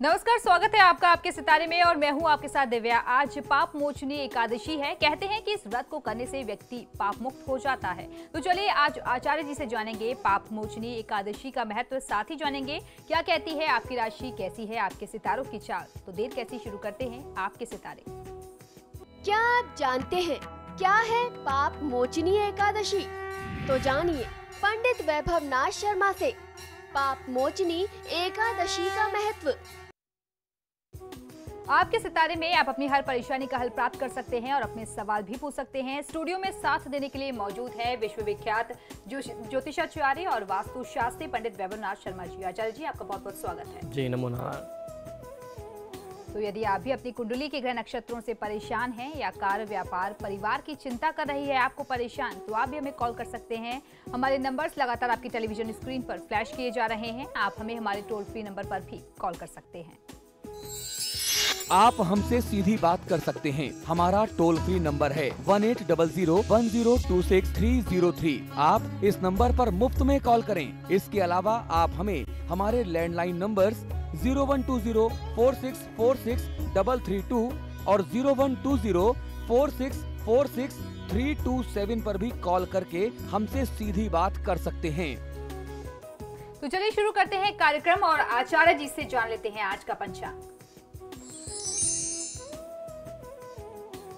नमस्कार, स्वागत है आपका आपके सितारे में और मैं हूं आपके साथ दिव्या। आज पाप मोचनी एकादशी है। कहते हैं कि इस व्रत को करने से व्यक्ति पाप मुक्त हो जाता है। तो चलिए आज आचार्य जी से जानेंगे पाप मोचनी एकादशी का महत्व, साथ ही जानेंगे क्या कहती है आपकी राशि, कैसी है आपके सितारों की चाल। तो देर कैसी, शुरू करते हैं आपके सितारे। क्या आप जानते हैं क्या है पाप मोचनी एकादशी? तो जानिए पंडित वैभव नाथ शर्मा से पाप मोचनी एकादशी का महत्व। आपके सितारे में आप अपनी हर परेशानी का हल प्राप्त कर सकते हैं और अपने सवाल भी पूछ सकते हैं। स्टूडियो में साथ देने के लिए मौजूद है विश्वविख्यात ज्योतिषाचार्य और वास्तुशास्त्री पंडित वैभव नाथ शर्मा जी। आचार्य जी, आपका बहुत बहुत स्वागत है। जी नमो नमः। तो यदि आप भी अपनी कुंडली के ग्रह नक्षत्रों से परेशान हैं या कार्य, व्यापार, परिवार की चिंता कर रही है आपको परेशान, तो आप भी हमें कॉल कर सकते हैं। हमारे नंबर्स लगातार आपकी टेलीविजन स्क्रीन पर फ्लैश किए जा रहे हैं। आप हमें हमारे टोल फ्री नंबर पर भी कॉल कर सकते हैं। आप हमसे सीधी बात कर सकते हैं। हमारा टोल फ्री नंबर है 18001026-303। आप इस नंबर पर मुफ्त में कॉल करें। इसके अलावा आप हमें हमारे लैंडलाइन नंबर्स 012046463332 और 012046463327 पर भी कॉल करके हमसे सीधी बात कर सकते हैं। तो चलिए शुरू करते हैं कार्यक्रम और आचार्य जी से जान लेते हैं आज का पंचांग।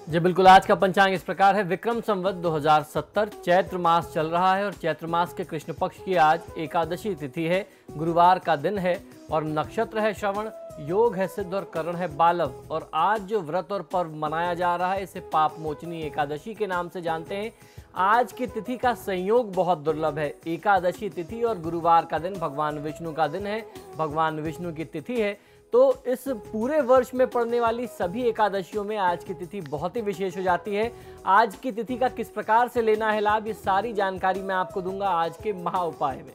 जी बिल्कुल, आज का पंचांग इस प्रकार है। विक्रम संवत 2070 चैत्र मास चल रहा है और चैत्र मास के कृष्ण पक्ष की आज एकादशी तिथि है। गुरुवार का दिन है और नक्षत्र है श्रवण, योग है सिद्ध और करण है बालव। और आज जो व्रत और पर्व मनाया जा रहा है इसे पाप मोचनी एकादशी के नाम से जानते हैं। आज की तिथि का संयोग बहुत दुर्लभ है। एकादशी तिथि और गुरुवार का दिन भगवान विष्णु का दिन है, भगवान विष्णु की तिथि है। तो इस पूरे वर्ष में पड़ने वाली सभी एकादशियों में आज की तिथि बहुत ही विशेष हो जाती है। आज की तिथि का किस प्रकार से लेना है लाभ, ये सारी जानकारी मैं आपको दूंगा आज के महा उपाय में।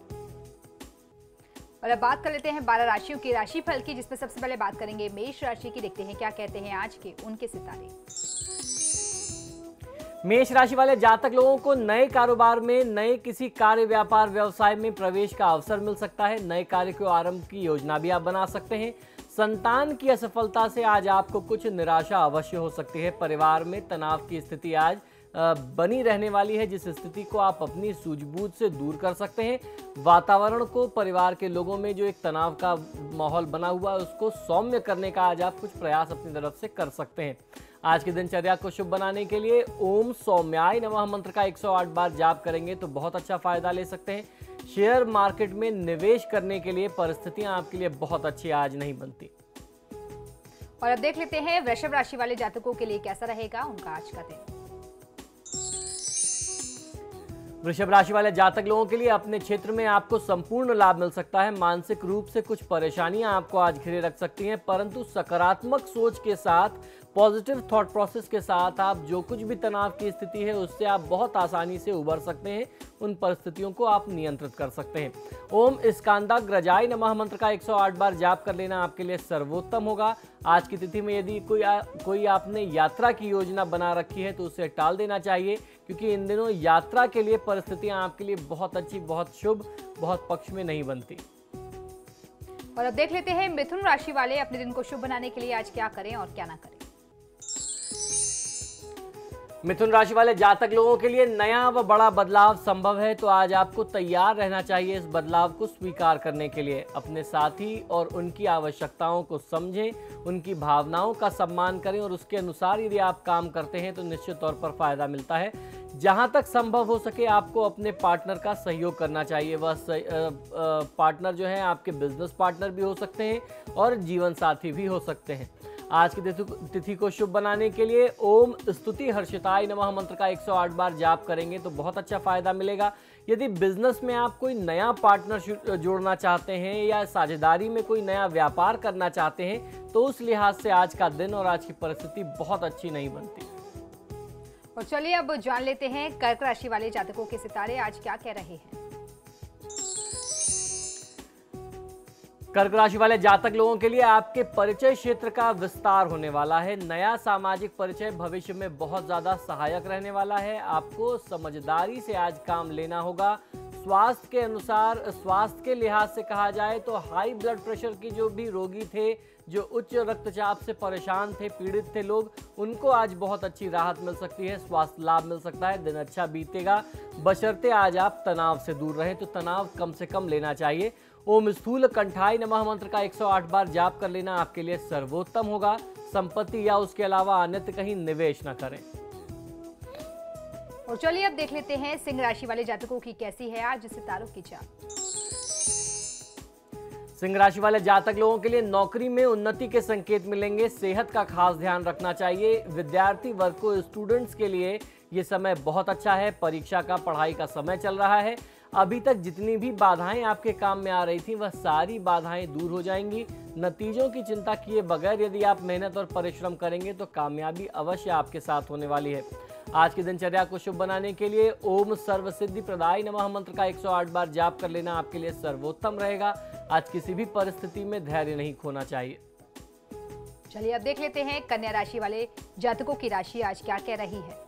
और अब बात कर लेते हैं 12 राशियों की राशिफल की, जिसमें सबसे पहले बात करेंगे मेष राशि की। देखते हैं क्या कहते हैं आज के उनके सितारे। मेष राशि वाले जातक लोगों को नए कारोबार में, नए किसी कार्य, व्यापार, व्यवसाय में प्रवेश का अवसर मिल सकता है। नए कार्य को आरंभ की योजना भी आप बना सकते हैं। संतान की असफलता से आज आपको कुछ निराशा अवश्य हो सकती है। परिवार में तनाव की स्थिति आज बनी रहने वाली है, जिस स्थिति को आप अपनी सूझबूझ से दूर कर सकते हैं। वातावरण को, परिवार के लोगों में जो एक तनाव का माहौल बना हुआ है उसको सौम्य करने का आज आप कुछ प्रयास अपनी तरफ से कर सकते हैं। आज की दिनचर्या को शुभ बनाने के लिए ओम सौम्याय नमः मंत्र का 108 बार जाप करेंगे तो बहुत अच्छा फायदा ले सकते हैं। शेयर मार्केट में निवेश करने के लिए परिस्थितियां आपके लिए बहुत अच्छी आज नहीं बनती। और अब देख लेते हैं वृषभ राशि वाले जातकों के लिए कैसा रहेगा उनका आज का दिन। वृषभ राशि वाले जातक लोगों के लिए अपने क्षेत्र में आपको संपूर्ण लाभ मिल सकता है। मानसिक रूप से कुछ परेशानियां आपको आज घिरे रख सकती हैं, परंतु सकारात्मक सोच के साथ, पॉजिटिव थॉट प्रोसेस के साथ आप जो कुछ भी तनाव की स्थिति है उससे आप बहुत आसानी से उबर सकते हैं। उन परिस्थितियों को आप नियंत्रित कर सकते हैं। ओम स्कांदाग्रजाय नमः मंत्र का 108 बार जाप कर लेना आपके लिए सर्वोत्तम होगा। आज की तिथि में यदि कोई आपने यात्रा की योजना बना रखी है तो उसे टाल देना चाहिए, क्योंकि इन दिनों यात्रा के लिए परिस्थितियां आपके लिए बहुत अच्छी, बहुत शुभ, बहुत पक्ष में नहीं बनती। और अब देख लेते हैं मिथुन राशि वाले अपने दिन को शुभ बनाने के लिए आज क्या करें और क्या ना करें। मिथुन राशि वाले जातक लोगों के लिए नया व बड़ा बदलाव संभव है, तो आज आपको तैयार रहना चाहिए इस बदलाव को स्वीकार करने के लिए। अपने साथी और उनकी आवश्यकताओं को समझें, उनकी भावनाओं का सम्मान करें और उसके अनुसार यदि आप काम करते हैं तो निश्चित तौर पर फायदा मिलता है। जहां तक संभव हो सके आपको अपने पार्टनर का सहयोग करना चाहिए। वह पार्टनर जो है आपके बिजनेस पार्टनर भी हो सकते हैं और जीवन साथी भी हो सकते हैं। आज की तिथि को शुभ बनाने के लिए ओम स्तुति हर्षिताय नमः मंत्र का 108 बार जाप करेंगे तो बहुत अच्छा फायदा मिलेगा। यदि बिजनेस में आप कोई नया पार्टनर जोड़ना चाहते हैं या साझेदारी में कोई नया व्यापार करना चाहते हैं तो उस लिहाज से आज का दिन और आज की परिस्थिति बहुत अच्छी नहीं बनती। और चलिए अब जान लेते हैं कर्क राशि वाले जातकों के सितारे आज क्या कह रहे हैं। कर्क राशि वाले जातक लोगों के लिए आपके परिचय क्षेत्र का विस्तार होने वाला है। नया सामाजिक परिचय भविष्य में बहुत ज्यादा सहायक रहने वाला है। आपको समझदारी से आज काम लेना होगा। स्वास्थ्य के अनुसार, स्वास्थ्य के लिहाज से कहा जाए तो हाई ब्लड प्रेशर के जो भी रोगी थे, जो उच्च रक्तचाप से परेशान थे, पीड़ित थे लोग, उनको आज बहुत अच्छी राहत मिल सकती है, स्वास्थ्य लाभ मिल सकता है, दिन अच्छा बीतेगा। बशर्ते आज आप तनाव से दूर रहें, तो तनाव कम से कम लेना चाहिए। ओम स्थूल कंठाय नमः मंत्र का 108 बार जाप कर लेना आपके लिए सर्वोत्तम होगा। संपत्ति या उसके अलावा अन्यत्र कहीं निवेश न करें। और चलिए अब देख लेते हैं सिंह राशि वाले जातकों की कैसी है आज सितारों की चाल। सिंह राशि वाले जातक लोगों के लिए नौकरी में उन्नति के संकेत मिलेंगे। सेहत का खास ध्यान रखना चाहिए। विद्यार्थी वर्ग को, स्टूडेंट्स के लिए ये समय बहुत अच्छा है। परीक्षा का, पढ़ाई का समय चल रहा है। अभी तक जितनी भी बाधाएं आपके काम में आ रही थी, वह सारी बाधाएं दूर हो जाएंगी। नतीजों की चिंता किए बगैर यदि आप मेहनत और परिश्रम करेंगे तो कामयाबी अवश्य आपके साथ होने वाली है। आज की दिनचर्या को शुभ बनाने के लिए ओम सर्व सिद्धि प्रदाय नमः मंत्र का 108 बार जाप कर लेना आपके लिए सर्वोत्तम रहेगा। आज किसी भी परिस्थिति में धैर्य नहीं खोना चाहिए। चलिए अब देख लेते हैं कन्या राशि वाले जातकों की राशि आज क्या कह रही है।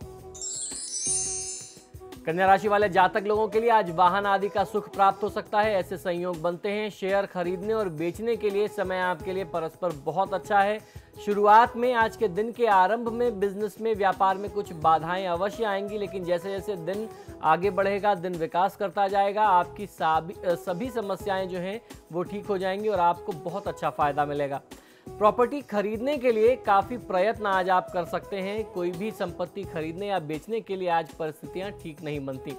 कन्या राशि वाले जातक लोगों के लिए आज वाहन आदि का सुख प्राप्त हो सकता है। ऐसे संयोग बनते हैं। शेयर खरीदने और बेचने के लिए समय आपके लिए परस्पर बहुत अच्छा है। शुरुआत में, आज के दिन के आरंभ में बिजनेस में, व्यापार में कुछ बाधाएं अवश्य आएंगी, लेकिन जैसे जैसे दिन आगे बढ़ेगा, दिन विकास करता जाएगा, आपकी सभी समस्याएं जो हैं वो ठीक हो जाएंगी और आपको बहुत अच्छा फायदा मिलेगा। प्रॉपर्टी खरीदने के लिए काफ़ी प्रयत्न आज आप कर सकते हैं। कोई भी संपत्ति खरीदने या बेचने के लिए आज परिस्थितियां ठीक नहीं बनती।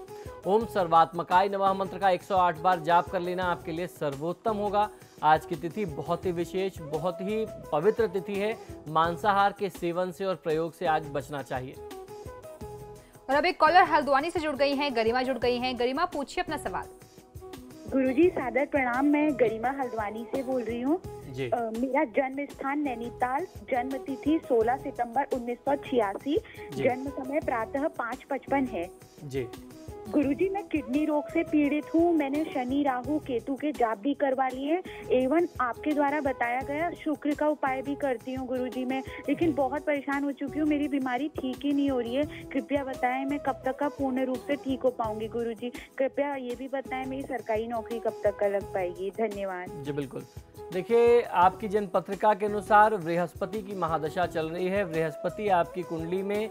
ओम सर्वात्मकाय नमः मंत्र का 108 बार जाप कर लेना आपके लिए सर्वोत्तम होगा। आज की तिथि बहुत ही विशेष, बहुत ही पवित्र तिथि है। मांसाहार के सेवन से और प्रयोग से आज बचना चाहिए। और अब एक कॉलर हल्द्वानी से जुड़ गई हैं, गरिमा जुड़ गई हैं। गरिमा, पूछिए अपना सवाल। गुरुजी सादर प्रणाम। मैं गरिमा हल्द्वानी से बोल रही हूँ। मेरा जन्म स्थान नैनीताल, जन्म तिथि 16 सितंबर 1986, जन्म समय प्रातः 5:55 है। जी गुरुजी, मैं किडनी रोग से पीड़ित हूँ। मैंने शनि, राहु, केतु के जाप भी करवा लिए, एवं आपके द्वारा बताया गया शुक्र का उपाय भी करती हूँ गुरुजी मैं, लेकिन बहुत परेशान हो चुकी हूँ। मेरी बीमारी ठीक ही नहीं हो रही है। कृपया बताएं मैं कब तक का पूर्ण रूप से ठीक हो पाऊंगी गुरुजी। कृपया ये भी बताएं मेरी सरकारी नौकरी कब तक का लग पाएगी। धन्यवाद। जी बिल्कुल। देखिए, आपकी जन्म पत्रिका के अनुसार बृहस्पति की महादशा चल रही है। बृहस्पति आपकी कुंडली में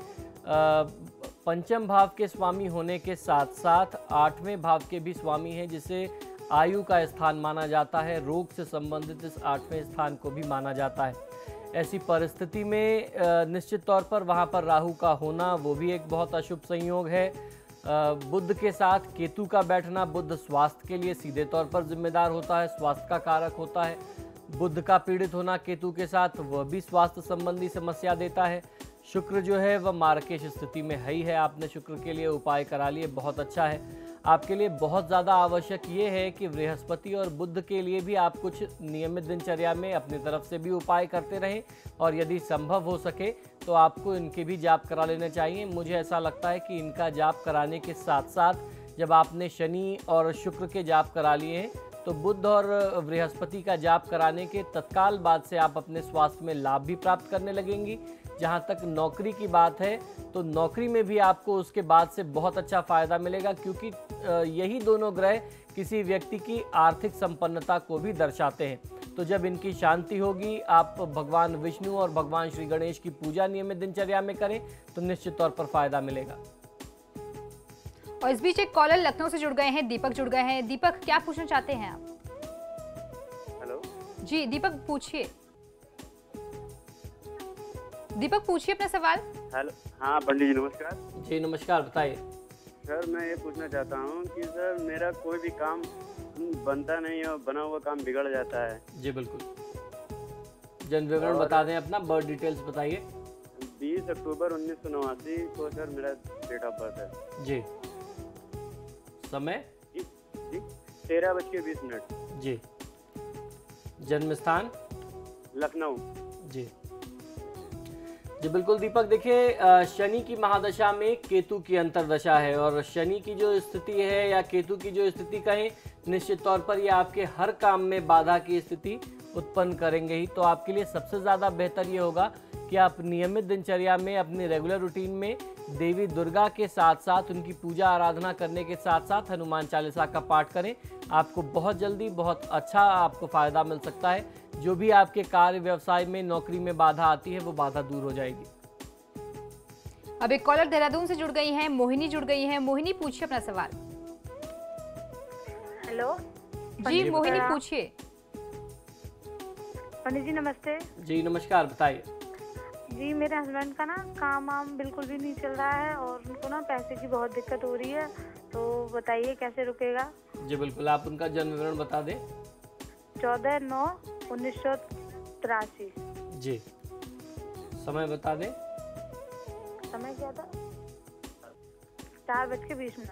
पंचम भाव के स्वामी होने के साथ साथ 8वें भाव के भी स्वामी हैं, जिसे आयु का स्थान माना जाता है। रोग से संबंधित इस 8वें स्थान को भी माना जाता है। ऐसी परिस्थिति में निश्चित तौर पर वहाँ पर राहु का होना वो भी एक बहुत अशुभ संयोग है। बुध के साथ केतु का बैठना, बुध स्वास्थ्य के लिए सीधे तौर पर जिम्मेदार होता है, स्वास्थ्य का कारक होता है। बुध का पीड़ित होना केतु के साथ वह भी स्वास्थ्य संबंधी समस्या देता है। शुक्र जो है वह मार्केश स्थिति में है ही है। आपने शुक्र के लिए उपाय करा लिए, बहुत अच्छा है। आपके लिए बहुत ज़्यादा आवश्यक ये है कि बृहस्पति और बुध के लिए भी आप कुछ नियमित दिनचर्या में अपनी तरफ से भी उपाय करते रहें, और यदि संभव हो सके तो आपको इनके भी जाप करा लेने चाहिए। मुझे ऐसा लगता है कि इनका जाप कराने के साथ साथ जब आपने शनि और शुक्र के जाप करा लिए हैं, तो बुध और बृहस्पति का जाप कराने के तत्काल बाद से आप अपने स्वास्थ्य में लाभ भी प्राप्त करने लगेंगी। जहाँ तक नौकरी की बात है, तो नौकरी में भी आपको उसके बाद से बहुत अच्छा फायदा मिलेगा, क्योंकि यही दोनों ग्रह किसी व्यक्ति की आर्थिक संपन्नता को भी दर्शाते हैं। तो जब इनकी शांति होगी, आप भगवान विष्णु और भगवान श्री गणेश की पूजा नियमित दिनचर्या में करें तो निश्चित तौर पर फायदा मिलेगा। और इस बीच एक कॉलर लखनऊ से जुड़ गए हैं, दीपक जुड़ गए हैं। दीपक, क्या पूछना चाहते हैं आप? हेलो जी दीपक, पूछिए। दीपक, पूछिए अपना सवाल। हेलो, हाँ पंडित जी नमस्कार। जी नमस्कार, बताइए। सर मैं ये पूछना चाहता हूँ कि सर मेरा कोई भी काम बनता नहीं और बना हुआ काम बिगड़ जाता है। जी बिल्कुल, जन्म विवरण बता दें अपना, बर्थ डिटेल्स बताइए। 20 अक्टूबर 1989 को सर मेरा डेट ऑफ बर्थ है। जी, समय? जी 13:20। जी, जन्म स्थान? लखनऊ। जी जी बिल्कुल दीपक, देखिए शनि की महादशा में केतु की अंतरदशा है, और शनि की जो स्थिति है या केतु की जो स्थिति कहें, निश्चित तौर पर ये आपके हर काम में बाधा की स्थिति उत्पन्न करेंगे ही। तो आपके लिए सबसे ज़्यादा बेहतर ये होगा कि आप नियमित दिनचर्या में अपनी रेगुलर रूटीन में देवी दुर्गा के साथ साथ उनकी पूजा आराधना करने के साथ साथ हनुमान चालीसा का पाठ करें। आपको बहुत जल्दी बहुत अच्छा आपको फ़ायदा मिल सकता है। जो भी आपके कार्य व्यवसाय में नौकरी में बाधा आती है वो बाधा दूर हो जाएगी। अब एक कॉलर देहरादून से जुड़ गई हैं, मोहिनी जुड़ गई हैं। मोहिनी पूछिए अपना सवाल। हेलो जी मोहिनी पूछिए। पंडित जी नमस्ते। जी नमस्कार, बताइए। जी मेरे हस्बैंड का ना काम वाम बिल्कुल भी नहीं चल रहा है और उनको ना पैसे की बहुत दिक्कत हो रही है, तो बताइए कैसे रुकेगा। जी बिल्कुल, आप उनका जन्म विवरण बता दें। 14/9/1983। जी, समय बता दें। समय क्या था? 4:20।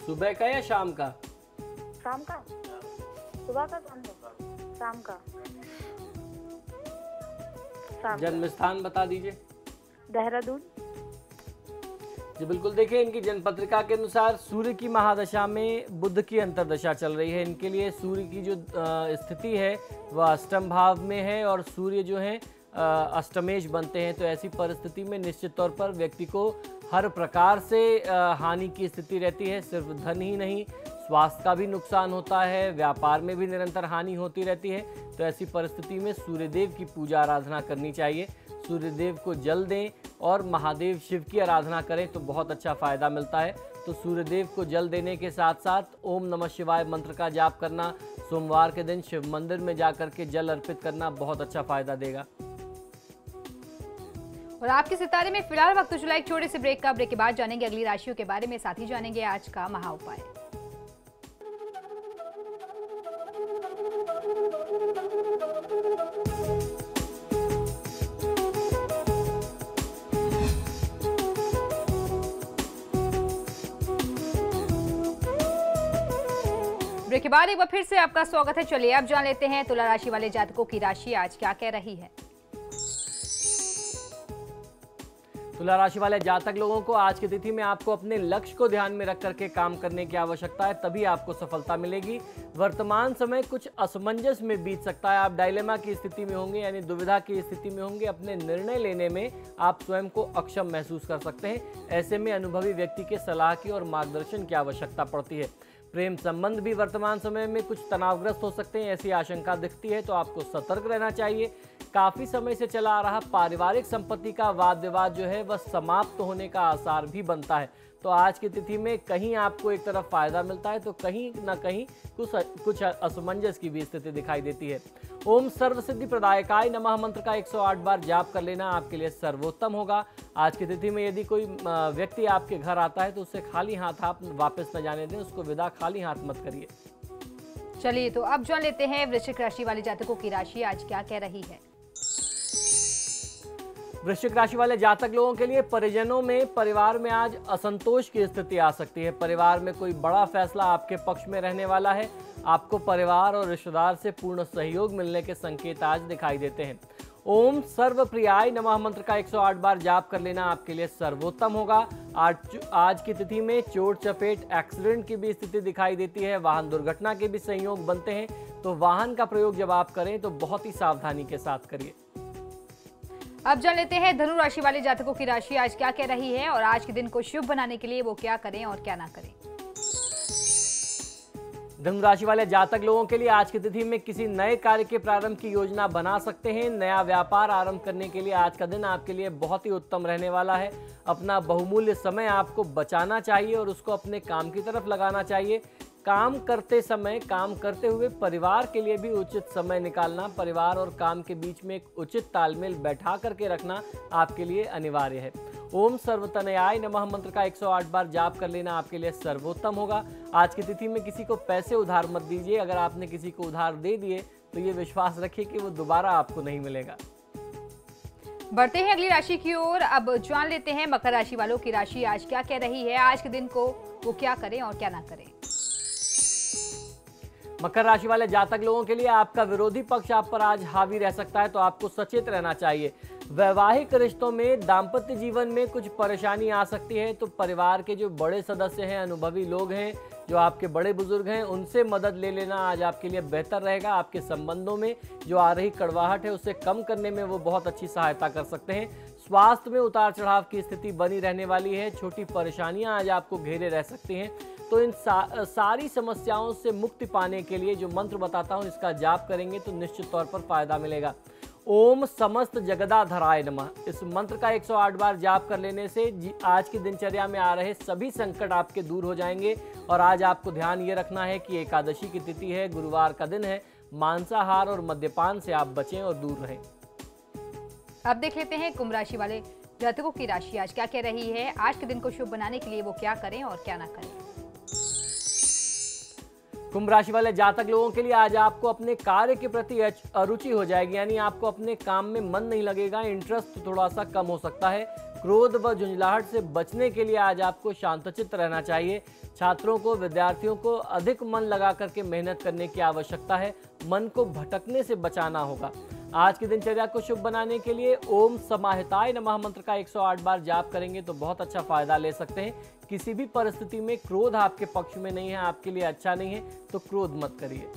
सुबह का या शाम का? शाम का? सुबह का? शाम का? शाम का। जन्म स्थान बता दीजिए। देहरादून। जी बिल्कुल, देखिए इनकी जन्म पत्रिका के अनुसार सूर्य की महादशा में बुध की अंतर्दशा चल रही है। इनके लिए सूर्य की जो स्थिति है वह अष्टम भाव में है और सूर्य जो है अष्टमेश बनते हैं। तो ऐसी परिस्थिति में निश्चित तौर पर व्यक्ति को हर प्रकार से हानि की स्थिति रहती है। सिर्फ धन ही नहीं, स्वास्थ्य का भी नुकसान होता है, व्यापार में भी निरंतर हानि होती रहती है। तो ऐसी परिस्थिति में सूर्यदेव की पूजा आराधना करनी चाहिए। सूर्यदेव को जल दें और महादेव शिव की आराधना करें तो बहुत अच्छा फायदा मिलता है। तो सूर्यदेव को जल देने के साथ साथ ओम नमः शिवाय मंत्र का जाप करना, सोमवार के दिन शिव मंदिर में जाकर के जल अर्पित करना बहुत अच्छा फायदा देगा। और आपके सितारे में फिलहाल वक्त चला एक छोटे से ब्रेक का। ब्रेक के बाद जानेंगे अगली राशियों के बारे में, साथ ही जानेंगे आज का महा उपाय। ब्रेक के बाद एक बार फिर से आपका स्वागत है। चलिए अब जान लेते हैं तुला राशि वाले जातकों की राशि आज क्या कह रही है। तुला राशि वाले जातक लोगों को आज की तिथि में आपको अपने लक्ष्य को ध्यान में रख करके काम करने की आवश्यकता है, तभी आपको सफलता मिलेगी। वर्तमान समय कुछ असमंजस में बीत सकता है। आप डायलेमा की स्थिति में होंगे, यानी दुविधा की स्थिति में होंगे। अपने निर्णय लेने में आप स्वयं को अक्षम महसूस कर सकते हैं। ऐसे में अनुभवी व्यक्ति के सलाह की और मार्गदर्शन की आवश्यकता पड़ती है। प्रेम संबंध भी वर्तमान समय में कुछ तनावग्रस्त हो सकते हैं, ऐसी आशंका दिखती है, तो आपको सतर्क रहना चाहिए। काफ़ी समय से चला आ रहा पारिवारिक संपत्ति का वाद विवाद जो है वह समाप्त होने का आसार भी बनता है। तो आज की तिथि में कहीं आपको एक तरफ फायदा मिलता है तो कहीं ना कहीं कुछ असमंजस की भी स्थिति दिखाई देती है। ओम सर्वसिद्धि प्रदायकाय नमः मंत्र का 108 बार जाप कर लेना आपके लिए सर्वोत्तम होगा। आज की तिथि में यदि कोई व्यक्ति आपके घर आता है तो उससे खाली हाथ आप वापस न जाने दें, उसको विदा खाली हाथ मत करिए। चलिए तो अब जान लेते हैं वृश्चिक राशि वाले जातकों की राशि आज क्या कह रही है। वृश्चिक राशि वाले जातक लोगों के लिए परिजनों में, परिवार में आज असंतोष की स्थिति आ सकती है। परिवार में कोई बड़ा फैसला आपके पक्ष में रहने वाला है। आपको परिवार और रिश्तेदार से पूर्ण सहयोग मिलने के संकेत आज दिखाई देते हैं। ओम सर्वप्रियाय नमः मंत्र का 108 बार जाप कर लेना आपके लिए सर्वोत्तम होगा। आज की तिथि में चोट चपेट एक्सीडेंट की भी स्थिति दिखाई देती है। वाहन दुर्घटना के भी संयोग बनते हैं, तो वाहन का प्रयोग जब आप करें तो बहुत ही सावधानी के साथ करिए। अब जान लेते हैं धनु राशि वाले जातकों की राशि आज क्या कह रही है और आज के दिन को शुभ बनाने के लिए वो क्या करें और क्या ना करें। धनु राशि वाले जातक लोगों के लिए आज की तिथि में किसी नए कार्य के प्रारंभ की योजना बना सकते हैं। नया व्यापार आरंभ करने के लिए आज का दिन आपके लिए बहुत ही उत्तम रहने वाला है। अपना बहुमूल्य समय आपको बचाना चाहिए और उसको अपने काम की तरफ लगाना चाहिए। काम करते समय, काम करते हुए परिवार के लिए भी उचित समय निकालना, परिवार और काम के बीच में एक उचित तालमेल बैठा करके रखना आपके लिए अनिवार्य है। ओम सर्वतनयाय नमः मंत्र का 108 बार जाप कर लेना आपके लिए सर्वोत्तम होगा। आज की तिथि में किसी को पैसे उधार मत दीजिए। अगर आपने किसी को उधार दे दिए तो ये विश्वास रखिए कि वो दोबारा आपको नहीं मिलेगा। बढ़ते हैं अगली राशि की ओर। अब जान लेते हैं मकर राशि वालों की राशि आज क्या कह रही है। आज के दिन को वो क्या करें और क्या ना करें। मकर राशि वाले जातक लोगों के लिए आपका विरोधी पक्ष आप पर आज हावी रह सकता है, तो आपको सचेत रहना चाहिए। वैवाहिक रिश्तों में, दाम्पत्य जीवन में कुछ परेशानी आ सकती है, तो परिवार के जो बड़े सदस्य हैं, अनुभवी लोग हैं, जो आपके बड़े बुजुर्ग हैं उनसे मदद ले लेना आज आपके लिए बेहतर रहेगा। आपके संबंधों में जो आ रही कड़वाहट है उसे कम करने में वो बहुत अच्छी सहायता कर सकते हैं। स्वास्थ्य में उतार चढ़ाव की स्थिति बनी रहने वाली है। छोटी परेशानियां आज आपको घेरे रह सकती हैं। तो इन सारी समस्याओं से मुक्ति पाने के लिए जो मंत्र बताता हूं इसका जाप करेंगे तो निश्चित तौर पर फायदा मिलेगा। ओम समस्त जगदाधराय नमः, इस मंत्र का 108 बार जाप कर लेने से आज की दिनचर्या में आ रहे सभी संकट आपके दूर हो जाएंगे। और आज आपको ध्यान ये रखना है कि एकादशी की तिथि है, गुरुवार का दिन है, मांसाहार और मद्यपान से आप बचें और दूर रहें। अब देख लेते हैं कुंभ राशि वाले जातकों की राशि आज क्या कह रही है। आज के दिन को शुभ बनाने के लिए वो क्या करें और क्या ना करें। कुंभ राशि वाले जातक लोगों के लिए आज आपको अपने कार्य के प्रति अरुचि हो जाएगी, यानी आपको अपने काम में मन नहीं लगेगा, इंटरेस्ट थोड़ा सा कम हो सकता है। क्रोध व झुंझलाहट से बचने के लिए आज आपको शांतचित्त रहना चाहिए। छात्रों को, विद्यार्थियों को अधिक मन लगा करके मेहनत करने की आवश्यकता है। मन को भटकने से बचाना होगा। आज की दिनचर्या को शुभ बनाने के लिए ओम समाहिताय नमः मंत्र का 108 बार जाप करेंगे तो बहुत अच्छा फायदा ले सकते हैं। किसी भी परिस्थिति में क्रोध आपके पक्ष में नहीं है, आपके लिए अच्छा नहीं है, तो क्रोध मत करिए।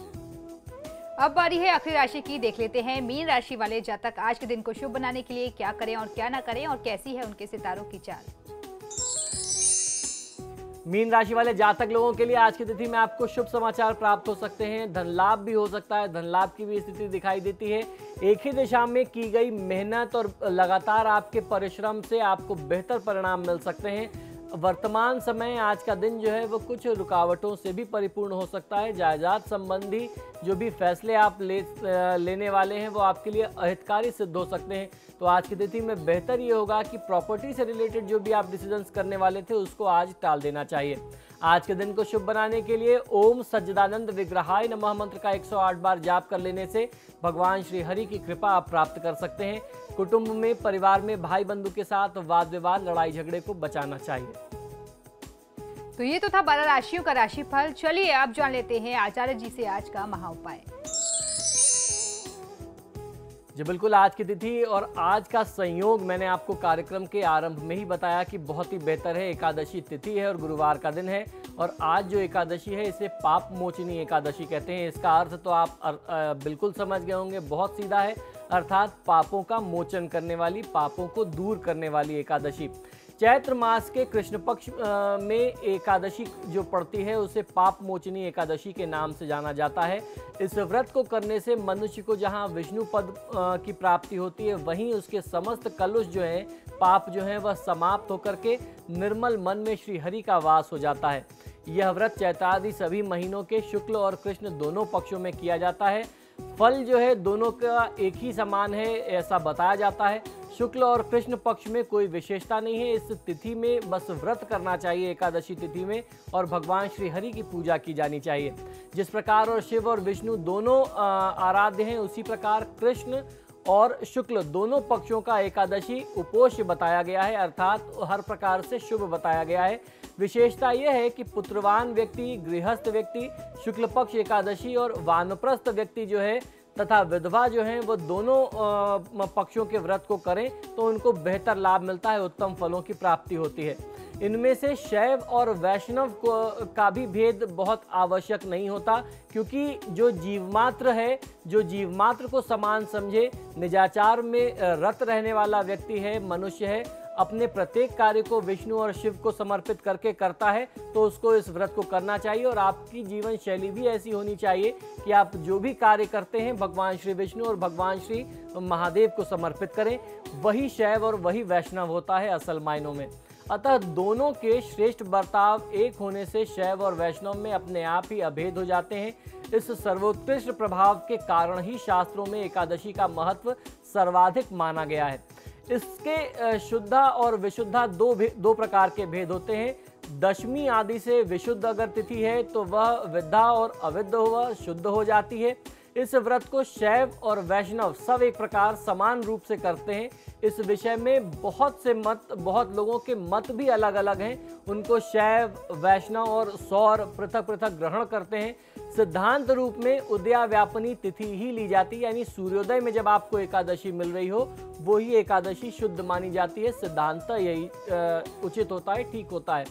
अब बारी है आखिरी राशि की, देख लेते हैं मीन राशि वाले जातक आज के दिन को शुभ बनाने के लिए क्या करें और क्या ना करें और कैसी है उनके सितारों की चाल। मीन राशि वाले जातक लोगों के लिए आज की तिथि में आपको शुभ समाचार प्राप्त हो सकते हैं। धन लाभ भी हो सकता है, धन लाभ की भी स्थिति दिखाई देती है। एक ही दिशा में की गई मेहनत और लगातार आपके परिश्रम से आपको बेहतर परिणाम मिल सकते हैं। वर्तमान समय आज का दिन जो है वो कुछ रुकावटों से भी परिपूर्ण हो सकता है। जायदाद संबंधी जो भी फैसले आप लेने वाले हैं वो आपके लिए अहितकारी सिद्ध हो सकते हैं। तो आज की तिथि में बेहतर ये होगा कि प्रॉपर्टी से रिलेटेड जो भी आप डिसीजंस करने वाले थे उसको आज टाल देना चाहिए। आज के दिन को शुभ बनाने के लिए ओम सज्जदानंद विग्रहाय नमः मंत्र का 108 बार जाप कर लेने से भगवान श्री हरि की कृपा आप प्राप्त कर सकते हैं। कुटुंब में, परिवार में भाई बंधु के साथ वाद विवाद, लड़ाई झगड़े को बचाना चाहिए। तो ये तो था 12 राशियों का राशिफल। चलिए अब जान लेते हैं आचार्य जी से आज का महा उपाय। जी बिल्कुल, आज की तिथि और आज का संयोग मैंने आपको कार्यक्रम के आरंभ में ही बताया कि बहुत ही बेहतर है। एकादशी तिथि है और गुरुवार का दिन है। और आज जो एकादशी है इसे पाप मोचनी एकादशी कहते हैं। इसका अर्थ तो आप बिल्कुल समझ गए होंगे, बहुत सीधा है, अर्थात पापों का मोचन करने वाली, पापों को दूर करने वाली एकादशी। चैत्र मास के कृष्ण पक्ष में एकादशी जो पड़ती है उसे पाप मोचनी एकादशी के नाम से जाना जाता है। इस व्रत को करने से मनुष्य को जहां विष्णु पद की प्राप्ति होती है वहीं उसके समस्त कलुष जो हैं, पाप जो हैं, वह समाप्त होकर के निर्मल मन में श्री हरि का वास हो जाता है। यह व्रत चैत्रादि सभी महीनों के शुक्ल और कृष्ण दोनों पक्षों में किया जाता है। फल जो है दोनों का एक ही समान है ऐसा बताया जाता है। शुक्ल और कृष्ण पक्ष में कोई विशेषता नहीं है। इस तिथि में बस व्रत करना चाहिए एकादशी तिथि में, और भगवान श्री हरि की पूजा की जानी चाहिए। जिस प्रकार और शिव और विष्णु दोनों आराध्य हैं, उसी प्रकार कृष्ण और शुक्ल दोनों पक्षों का एकादशी उपोष्य बताया गया है, अर्थात हर प्रकार से शुभ बताया गया है। विशेषता यह है कि पुत्रवान व्यक्ति, गृहस्थ व्यक्ति शुक्ल पक्ष एकादशी और वानप्रस्थ व्यक्ति जो है तथा विधवा जो हैं वो दोनों पक्षों के व्रत को करें तो उनको बेहतर लाभ मिलता है, उत्तम फलों की प्राप्ति होती है। इनमें से शैव और वैष्णव का भी भेद बहुत आवश्यक नहीं होता, क्योंकि जो जीवमात्र है, जो जीवमात्र को समान समझे, निजाचार में रत रहने वाला व्यक्ति है, मनुष्य है, अपने प्रत्येक कार्य को विष्णु और शिव को समर्पित करके करता है, तो उसको इस व्रत को करना चाहिए। और आपकी जीवन शैली भी ऐसी होनी चाहिए कि आप जो भी कार्य करते हैं भगवान श्री विष्णु और भगवान श्री महादेव को समर्पित करें। वही शैव और वही वैष्णव होता है असल मायनों में। अतः दोनों के श्रेष्ठ बर्ताव एक होने से शैव और वैष्णव में अपने आप ही अभेद हो जाते हैं। इस सर्वोत्कृष्ट प्रभाव के कारण ही शास्त्रों में एकादशी का महत्व सर्वाधिक माना गया है। इसके शुद्धा और विशुद्धा दो प्रकार के भेद होते हैं। दशमी आदि से विशुद्ध अगर तिथि है तो वह विद्धा और अविद्ध वह शुद्ध हो जाती है। इस व्रत को शैव और वैष्णव सब एक प्रकार समान रूप से करते हैं। इस विषय में बहुत लोगों के मत भी अलग अलग हैं। उनको शैव, वैष्णव और सौर पृथक पृथक ग्रहण करते हैं। सिद्धांत रूप में उदयाव्यापनी तिथि ही ली जाती है, यानी सूर्योदय में जब आपको एकादशी मिल रही हो वो ही एकादशी शुद्ध मानी जाती है। सिद्धांत यही उचित होता है, ठीक होता है।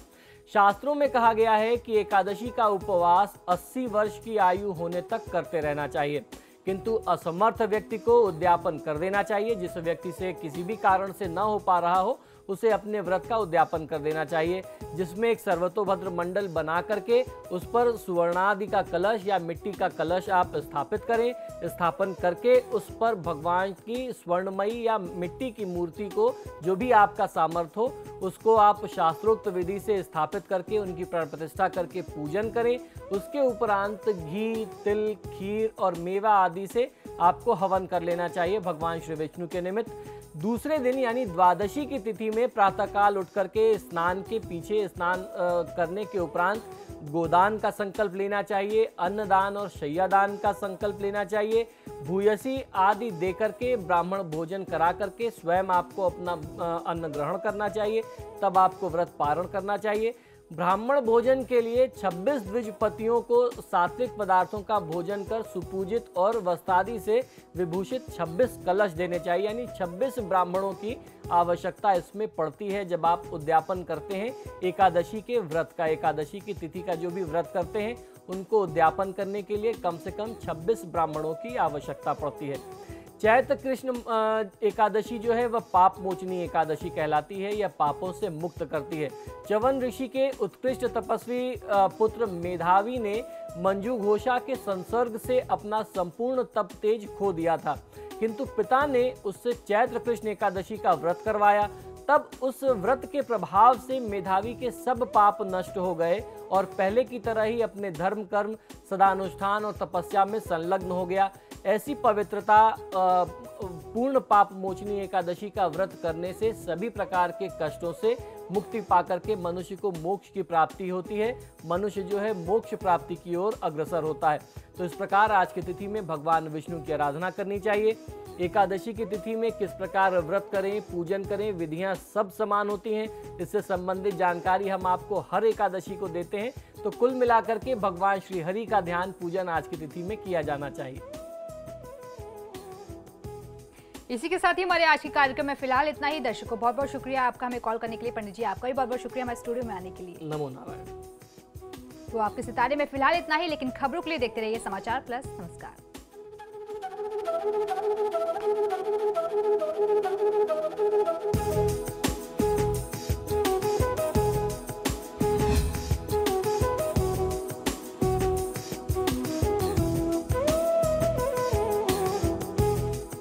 शास्त्रों में कहा गया है कि एकादशी का उपवास 80 वर्ष की आयु होने तक करते रहना चाहिए, किंतु असमर्थ व्यक्ति को उद्यापन कर देना चाहिए। जिस व्यक्ति से किसी भी कारण से न हो पा रहा हो उसे अपने व्रत का उद्यापन कर देना चाहिए, जिसमें एक सर्वतोभद्र मंडल बना करके उस पर सुवर्णादि का कलश या मिट्टी का कलश आप स्थापित करें। स्थापन करके उस पर भगवान की स्वर्णमयी या मिट्टी की मूर्ति को, जो भी आपका सामर्थ्य हो, उसको आप शास्त्रोक्त विधि से स्थापित करके उनकी प्राण प्रतिष्ठा करके पूजन करें। उसके उपरांत घी, तिल, खीर और मेवा आदि से आपको हवन कर लेना चाहिए भगवान श्री विष्णु के निमित्त। दूसरे दिन यानी द्वादशी की तिथि में प्रातःकाल उठ करके स्नान के पीछे स्नान करने के उपरांत गोदान का संकल्प लेना चाहिए, अन्नदान और शय्यादान का संकल्प लेना चाहिए। भूयसी आदि दे करके ब्राह्मण भोजन करा करके स्वयं आपको अपना अन्न ग्रहण करना चाहिए, तब आपको व्रत पारण करना चाहिए। ब्राह्मण भोजन के लिए 26 द्विजपतियों को सात्विक पदार्थों का भोजन कर सुपूजित और वस्त्रादि से विभूषित 26 कलश देने चाहिए, यानी 26 ब्राह्मणों की आवश्यकता इसमें पड़ती है जब आप उद्यापन करते हैं एकादशी के व्रत का। एकादशी की तिथि का जो भी व्रत करते हैं उनको उद्यापन करने के लिए कम से कम 26 ब्राह्मणों की आवश्यकता पड़ती है। चैत्र कृष्ण एकादशी जो है वह पाप मोचनी एकादशी कहलाती है। यह पापों से मुक्त करती है। च्यवन ऋषि के उत्कृष्ट तपस्वी पुत्र मेधावी ने मंजू घोषा के संसर्ग से अपना संपूर्ण तप तेज खो दिया था, किंतु पिता ने उससे चैत्र कृष्ण एकादशी का व्रत करवाया। तब उस व्रत के प्रभाव से मेधावी के सब पाप नष्ट हो गए और पहले की तरह ही अपने धर्म कर्म, सदानुष्ठान और तपस्या में संलग्न हो गया। ऐसी पवित्रता पूर्ण पाप मोचनी एकादशी का व्रत करने से सभी प्रकार के कष्टों से मुक्ति पाकर के मनुष्य को मोक्ष की प्राप्ति होती है। मनुष्य जो है मोक्ष प्राप्ति की ओर अग्रसर होता है। तो इस प्रकार आज की तिथि में भगवान विष्णु की आराधना करनी चाहिए। एकादशी की तिथि में किस प्रकार व्रत करें, पूजन करें, विधियां सब समान होती हैं। इससे संबंधित जानकारी हम आपको हर एकादशी को देते हैं। तो कुल मिलाकर के भगवान श्री हरि का ध्यान पूजन आज की तिथि में किया जाना चाहिए। इसी के साथ ही हमारे आज के कार्यक्रम में फिलहाल इतना ही। दर्शकों बहुत बहुत शुक्रिया आपका हमें कॉल करने के लिए। पंडित जी आपका भी बहुत बहुत शुक्रिया हमारे स्टूडियो में आने के लिए। नमो नारायण। तो आपके सितारे में फिलहाल इतना ही, लेकिन खबरों के लिए देखते रहिए समाचार प्लस। नमस्कार।